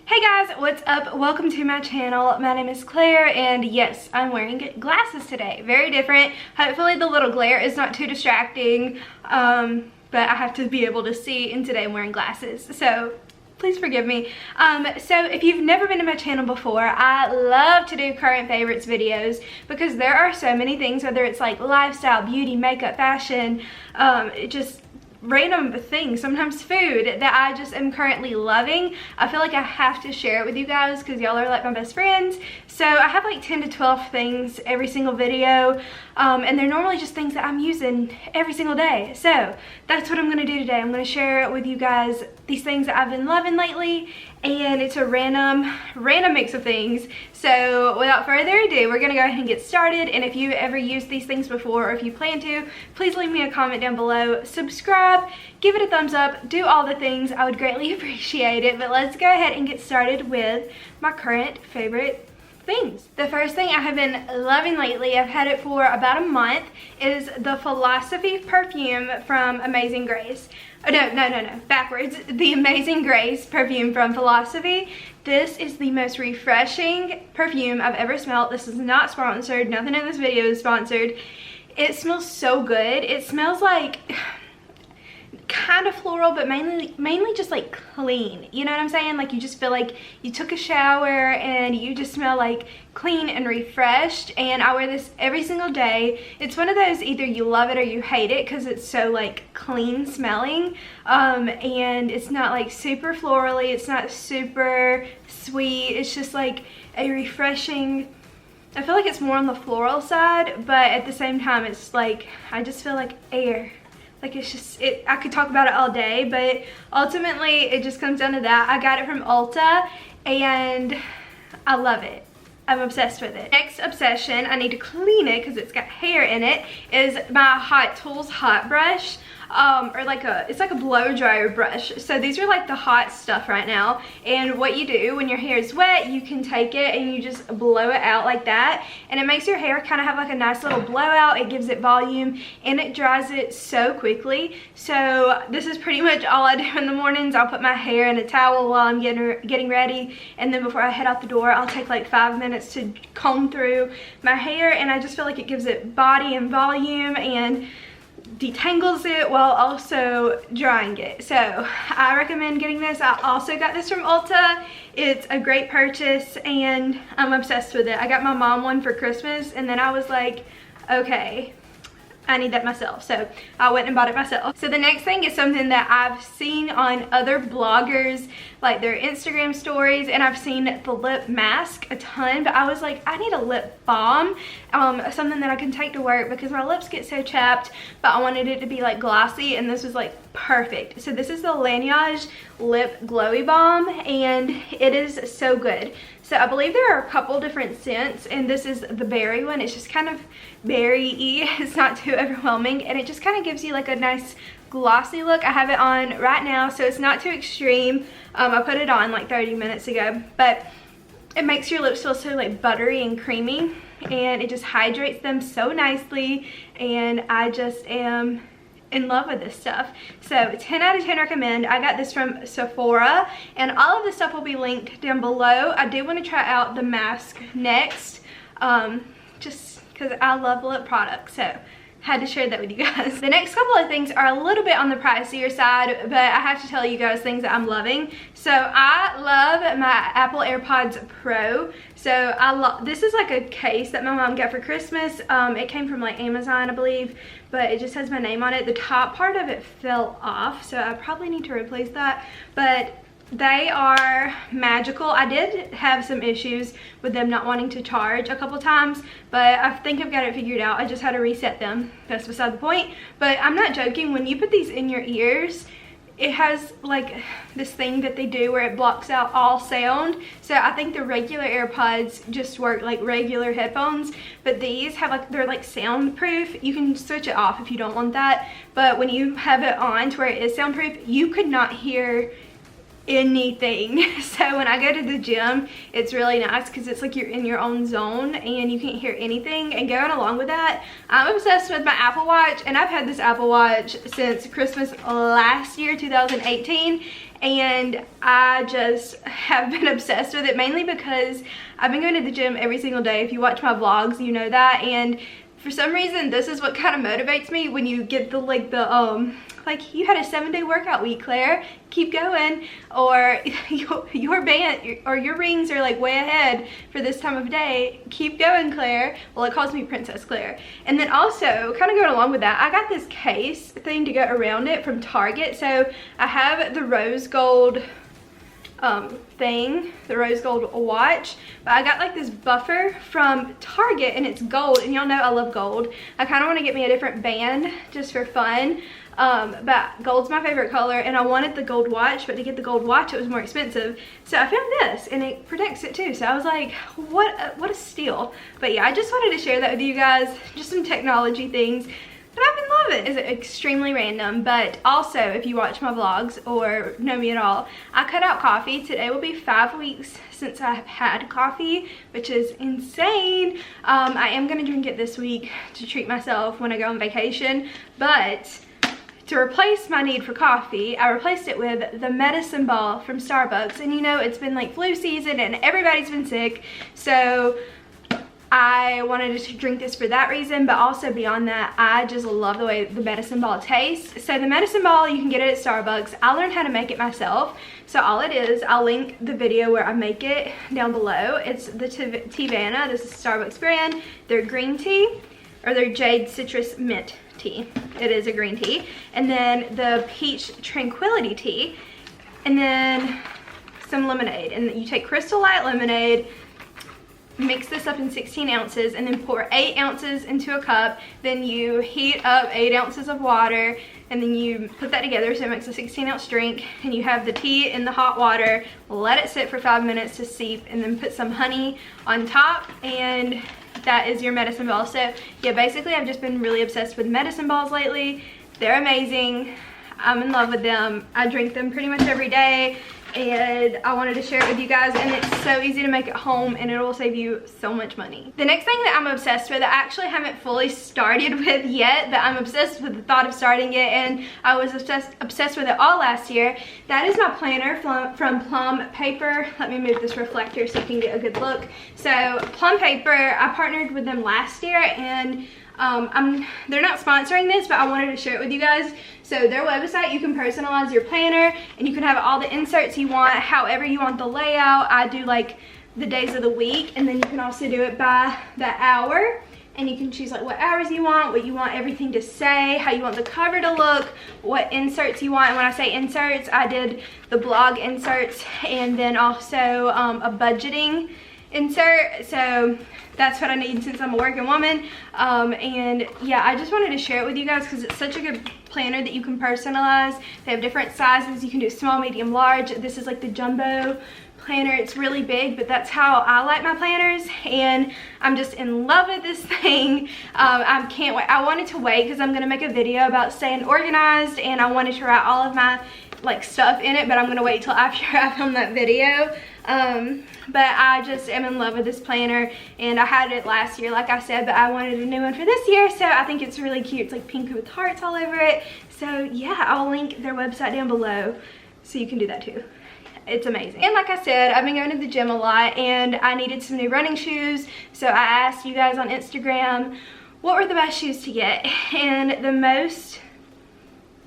Hey guys, what's up? Welcome to my channel. My name is Claire and yes, I'm wearing glasses today. Very different. Hopefully the little glare is not too distracting, but I have to be able to see, and today I'm wearing glasses, so please forgive me. So if you've never been to my channel before, I love to do current favorites videos because there are so many things, whether it's like lifestyle, beauty, makeup, fashion, just random things, sometimes food, that I just am currently loving. I feel like I have to share it with you guys because y'all are like my best friends. So I have like 10 to 12 things every single video, and they're normally just things that I'm using every single day. So that's what I'm going to do today. I'm going to share with you guys these things that I've been loving lately, and it's a random mix of things. So without further ado, we're going to go ahead and get started. And if you ever used these things before, or if you plan to, please leave me a comment down below, subscribe, give it a thumbs up, do all the things. I would greatly appreciate it. But let's go ahead and get started with my current favorite things. The first thing I have been loving lately, I've had it for about a month, is the Philosophy perfume from Amazing Grace. Oh, no, backwards. The Amazing Grace perfume from Philosophy. This is the most refreshing perfume I've ever smelled. This is not sponsored. Nothing in this video is sponsored. It smells so good. It smells like kind of floral, but mainly just like clean. You know what I'm saying? Like you just feel like you took a shower and you just smell like clean and refreshed. And I wear this every single day. It's one of those, either you love it or you hate it because it's so like clean smelling, and it's not like super florally, it's not super sweet. It's just like a refreshing, I feel like it's more on the floral side, but at the same time it's like, I just feel like air. Like it's just, I could talk about it all day, but ultimately it just comes down to that. I got it from Ulta and I love it. I'm obsessed with it. Next obsession, I need to clean it because it's got hair in it, is my Hot Tools hot brush. Or like it's like a blow dryer brush. So these are like the hot stuff right now, and what you do when your hair is wet, you can take it and you just blow it out like that, and it makes your hair kind of have like a nice little blowout. It gives it volume and it dries it so quickly. So this is pretty much all I do in the mornings. I'll put my hair in a towel while I'm getting ready, and then before I head out the door, I'll take like 5 minutes to comb through my hair, and I just feel like it gives it body and volume and detangles it while also drying it. So I recommend getting this. I also got this from Ulta. It's a great purchase and I'm obsessed with it. I got my mom one for Christmas and then I was like, okay, I need that myself. So I went and bought it myself. So the next thing is something that I've seen on other bloggers, like their Instagram stories, and I've seen the lip mask a ton, but I was like, I need a lip balm, something that I can take to work because my lips get so chapped, but I wanted it to be like glossy, and this was like perfect. So this is the Laneige Lip Glowy Balm, and it is so good. So I believe there are a couple different scents, and this is the berry one. It's just kind of berry-y. It's not too overwhelming, and it just kind of gives you like a nice glossy look. I have it on right now, so it's not too extreme. I put it on like 30 minutes ago, but it makes your lips feel so like buttery and creamy, and it just hydrates them so nicely, and I just am in love with this stuff. So 10 out of 10 recommend. I got this from Sephora, and all of this stuff will be linked down below. I do want to try out the mask next, just because I love lip products, so had to share that with you guys. The next couple of things are a little bit on the pricier side, but I have to tell you guys things that I'm loving. So I love my Apple AirPods Pro. So this is like a case that my mom got for Christmas. It came from like Amazon, I believe, but it just has my name on it. The top part of it fell off, so I probably need to replace that, but they are magical. I did have some issues with them not wanting to charge a couple times, but I think I've got it figured out. I just had to reset them. That's beside the point. But I'm not joking. When you put these in your ears, it has like this thing that they do where it blocks out all sound. So I think the regular AirPods just work like regular headphones, but these have like, they're like soundproof. You can switch it off if you don't want that, but when you have it on to where it is soundproof, you could not hear anything. So when I go to the gym, it's really nice because it's like you're in your own zone and you can't hear anything. And going along with that, I'm obsessed with my Apple Watch, and I've had this Apple Watch since Christmas last year, 2018, and I just have been obsessed with it, mainly because I've been going to the gym every single day. If you watch my vlogs, you know that. And for some reason, this is what kind of motivates me when you get the like you had a 7-day workout week, Claire, keep going, or your band or your rings are like way ahead for this time of day, keep going, Claire. Well, it calls me Princess Claire. And then also, kind of going along with that, I got this case thing to go around it from Target. So I have the rose gold thing, the rose gold watch, but I got like this buffer from Target, and it's gold, and y'all know I love gold. I kind of want to get me a different band just for fun, but gold's my favorite color, and I wanted the gold watch, but to get the gold watch it was more expensive, so I found this, and it protects it too. So I was like, what a steal. But yeah, I just wanted to share that with you guys, just some technology things that I've been loving. It's extremely random, but also if you watch my vlogs or know me at all, I cut out coffee. Today will be 5 weeks since I've had coffee, which is insane. I am gonna drink it this week to treat myself when I go on vacation, but to replace my need for coffee, I replaced it with the medicine ball from Starbucks. And you know, it's been like flu season and everybody's been sick, so I wanted to drink this for that reason, but also beyond that, I just love the way the medicine ball tastes. So the medicine ball, you can get it at Starbucks. I learned how to make it myself. So all it is, I'll link the video where I make it down below. It's the Tivana, this is Starbucks brand. Their green tea, or their Jade Citrus Mint tea. It is a green tea. And then the Peach Tranquility tea, and then some lemonade. And you take Crystal Light lemonade, mix this up in 16 ounces, and then pour 8 ounces into a cup. Then you heat up 8 ounces of water, and then you put that together so it makes a 16-ounce drink. And you have the tea in the hot water, let it sit for 5 minutes to seep, and then put some honey on top, and that is your medicine ball. So yeah, basically I've just been really obsessed with medicine balls lately. They're amazing. I'm in love with them. I drink them pretty much every day, and I wanted to share it with you guys. And it's so easy to make at home, and it will save you so much money. The next thing that I'm obsessed with, I actually haven't fully started with yet, but I'm obsessed with the thought of starting it, and I was obsessed with it all last year. That is my planner from Plum Paper. Let me move this reflector so you can get a good look. So Plum Paper, I partnered with them last year, and they're not sponsoring this, but I wanted to share it with you guys. So their website, you can personalize your planner, and you can have all the inserts you want, however you want the layout. I do like the days of the week, and then you can also do it by the hour, and you can choose like what hours you want, what you want everything to say, how you want the cover to look, what inserts you want. And when I say inserts, I did the blog inserts, and then also a budgeting insert. So that's what I need since I'm a working woman. And yeah, I just wanted to share it with you guys because it's such a good planner that you can personalize. They have different sizes. You can do small, medium, large. This is like the jumbo planner. It's really big, but that's how I like my planners, and I'm just in love with this thing. I can't wait. I wanted to wait because I'm gonna make a video about staying organized, and I wanted to write all of my like stuff in it, but I'm gonna wait till after I film that video. But I just am in love with this planner, and I had it last year like I said, but I wanted a new one for this year, so I think it's really cute. It's like pink with hearts all over it. So yeah, I'll link their website down below so you can do that too. It's amazing. And like I said, I've been going to the gym a lot, and I needed some new running shoes, so I asked you guys on Instagram what were the best shoes to get, and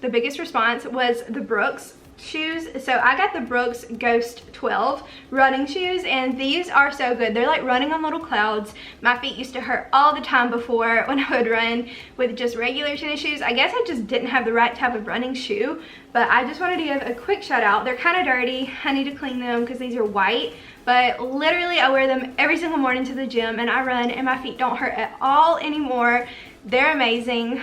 the biggest response was the Brooks shoes. So I got the Brooks Ghost 12 running shoes, and these are so good. They're like running on little clouds. My feet used to hurt all the time before when I would run with just regular tennis shoes. I guess I just didn't have the right type of running shoe, but I just wanted to give a quick shout out. They're kind of dirty. I need to clean them because these are white, but literally I wear them every single morning to the gym, and I run, and my feet don't hurt at all anymore. They're amazing.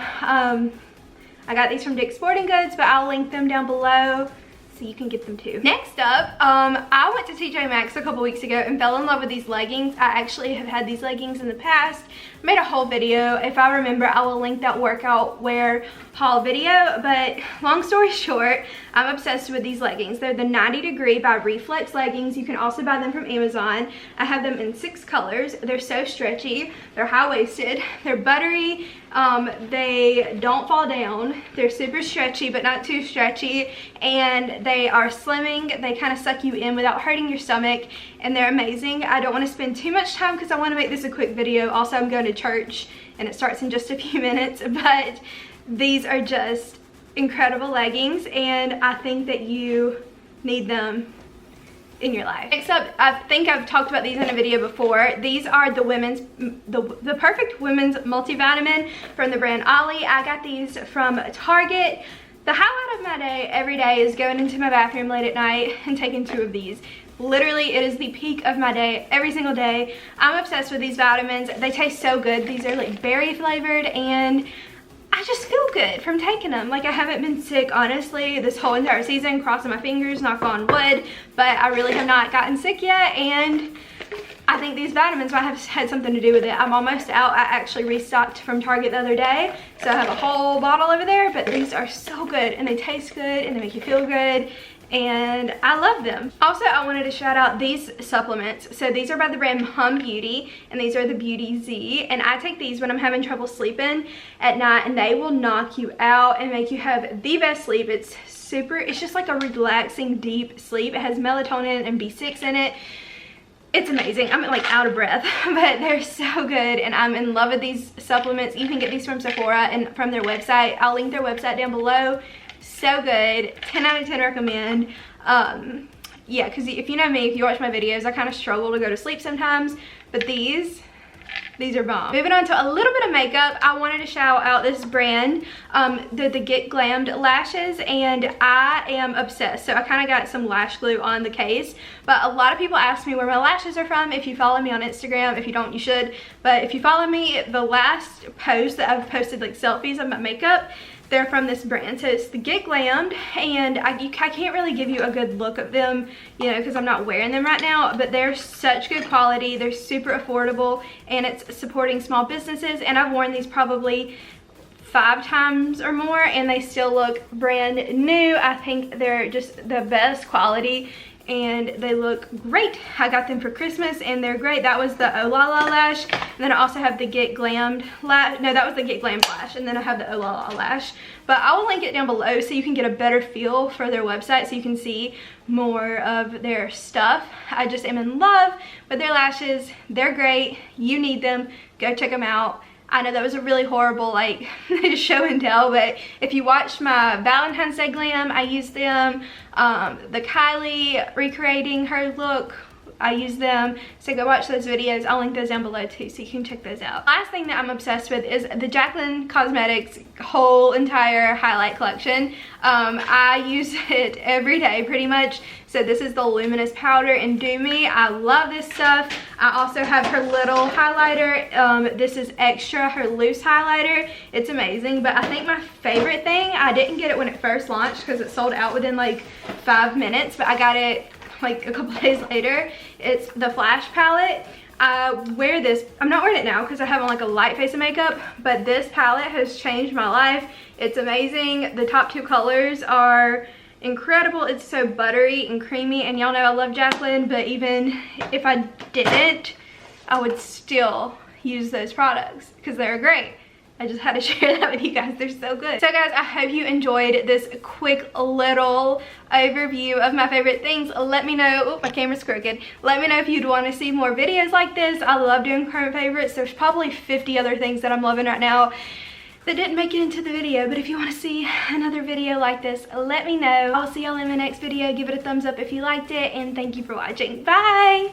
I got these from Dick's Sporting Goods, but I'll link them down below so you can get them too. Next up, I went to TJ Maxx a couple weeks ago and fell in love with these leggings. I actually have had these leggings in the past. I made a whole video. If I remember, I will link that workout wear haul video, but long story short, I'm obsessed with these leggings. They're the 90 Degree by Reflex leggings. You can also buy them from Amazon. I have them in 6 colors. They're so stretchy. They're high-waisted. They're buttery. They don't fall down. They're super stretchy, but not too stretchy. And They are slimming. They kind of suck you in without hurting your stomach, and they're amazing. I don't want to spend too much time because I want to make this a quick video. Also, I'm going to church and it starts in just a few minutes, but these are just incredible leggings, and I think that you need them in your life. Next up, I think I've talked about these in a video before. These are the the perfect women's multivitamin from the brand Ollie. I got these from Target. The highlight of my day every day is going into my bathroom late at night and taking 2 of these. Literally, it is the peak of my day every single day. I'm obsessed with these vitamins. They taste so good. These are like berry flavored, and I just feel good from taking them. Like, I haven't been sick, honestly, this whole entire season. Crossing my fingers, knock on wood, but I really have not gotten sick yet, and I think these vitamins might have had something to do with it. I'm almost out. I actually restocked from Target the other day, so I have a whole bottle over there, but these are so good, and they taste good, and they make you feel good, and I love them. Also, I wanted to shout out these supplements. So these are by the brand Hum Beauty, and these are the Beauty Z, and I take these when I'm having trouble sleeping at night, and they will knock you out and make you have the best sleep. It's just like a relaxing deep sleep. It has melatonin and B6 in it. It's amazing. I'm like out of breath, but they're so good, and I'm in love with these supplements. You can get these from Sephora and from their website. I'll link their website down below. So good. 10 out of 10 recommend. Yeah, because if you know me, if you watch my videos, I kind of struggle to go to sleep sometimes, but these are bomb. Moving on to a little bit of makeup, I wanted to shout out this brand, the Get Glammed lashes, and I am obsessed. So I kind of got some lash glue on the case, but a lot of people ask me where my lashes are from. If you follow me on Instagram, if you don't, you should, but if you follow me, the last post that I've posted, like selfies of my makeup, they're from this brand. So it's the Get Glammed, and I can't really give you a good look of them, you know, because I'm not wearing them right now, but they're such good quality. They're super affordable, and it's supporting small businesses, and I've worn these probably 5 times or more, and they still look brand new. I think they're just the best quality, and they look great. I got them for Christmas, and they're great. That was the Oh La La lash, and then I also have the Get Glammed lash. No, that was the Get Glammed lash, and then I have the Oh La La lash. But I will link it down below so you can get a better feel for their website, so you can see more of their stuff. I just am in love with their lashes. They're great. You need them. Go check them out. I know that was a really horrible like show and tell, but if you watched my Valentine's Day glam, I used them. The Kylie recreating her look, I use them. So go watch those videos. I'll link those down below too, so you can check those out. Last thing that I'm obsessed with is the Jaclyn Cosmetics whole entire highlight collection. I use it every day pretty much. So this is the Luminous powder in Do Me. I love this stuff. I also have her little highlighter. This is extra, her loose highlighter. It's amazing, but I think my favorite thing, I didn't get it when it first launched because it sold out within like 5 minutes, but I got it like a couple days later. It's the Flash palette. I wear this, I'm not wearing it now because I have on like a light face of makeup, but this palette has changed my life. It's amazing. The top 2 colors are incredible. It's so buttery and creamy, and y'all know I love Jaclyn, but even if I didn't, I would still use those products because they're great. I just had to share that with you guys. They're so good. So guys, I hope you enjoyed this quick little overview of my favorite things. Let me know, oh, my camera's crooked. Let me know if you'd want to see more videos like this. I love doing current favorites. There's probably 50 other things that I'm loving right now that didn't make it into the video, but if you want to see another video like this, let me know. I'll see y'all in my next video. Give it a thumbs up if you liked it, and thank you for watching. Bye!